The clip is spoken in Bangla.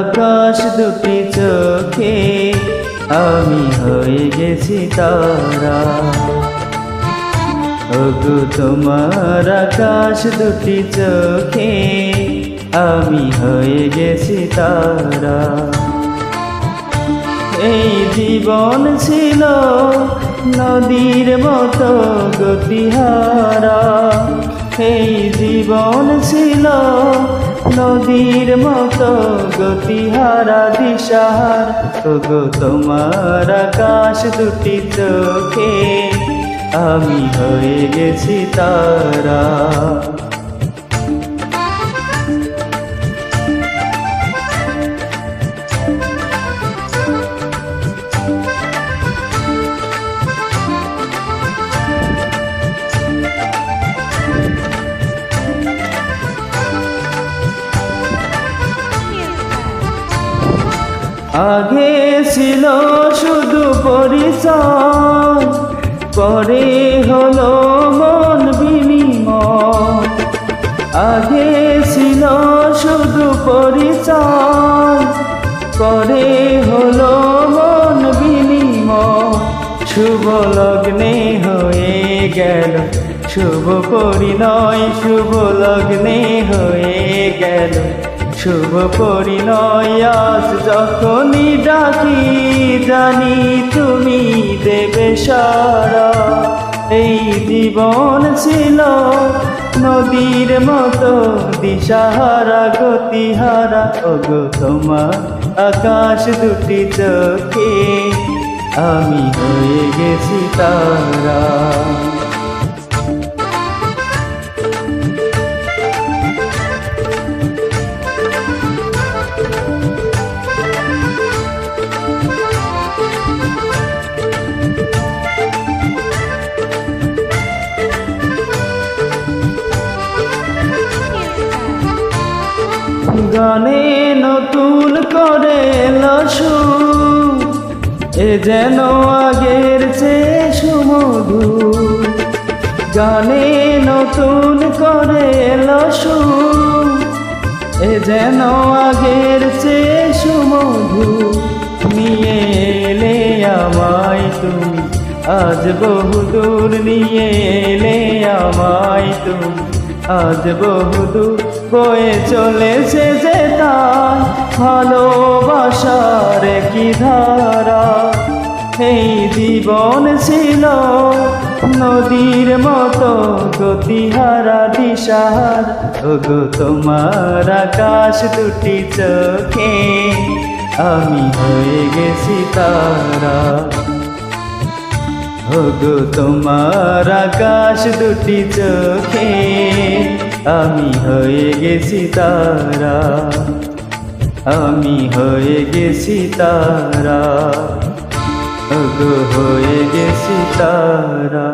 আকাশ দুটি চোখে আমি হয়ে গেছি তারা। ওগো তোমার আকাশ দুটি চোখে আমি হয়ে গেছি তারা। এই জীবন ছিল নদীর মতো গতিহারা, এই জীবন ছিল নদীর মতো গতিহারা দিশাহার। ওগো তোমার আকাশ দুটি চোখে আমি হয়ে গেছি তারা। আগে ছিল শুধু পরিচয়, পরে হলো মন বিনিময়। আগে ছিল শুধু পরিচয়, পরে হলো মন বিনিময়। শুভ লগ্নে হয়ে গেল শুভ পরিণয়, শুভ লগ্নে হয়ে গেল শুভ পরিণয়। আজ যখনই ডাকি জানি তুমি দেবে সারা। এই জীবন ছিল নদীর মতো দিশাহারা গতিহারা। ওগো তোমার আকাশ দুটি চোখে আমি হয়ে গেছি তারা। গানে নতুন করে সুর, এ যেন আগের চেয়ে সুমধুর। গানে নতুন করে সুর, এ যেন আগের চেয়ে সুমধুর। নিয়ে এলে আমায় তুমি আজ বহুদূর, নিয়ে এলে আমায় তুমি আজ বহুদূর। বয়ে চলেছে যে তার ভালোবাসার কি ধারা। এই জীবন ছিল নদীর মতো গতিহারা দিশাহার। ওগো তোমার আকাশ দুটি চোখে আমি হয়ে গেছি তারা। ওগো তোমার আকাশ দুটি চোখে আমি হয়ে গেছি তারা, আমি হয়ে গেছি তারা। ওগো হয়ে গেছি তারা।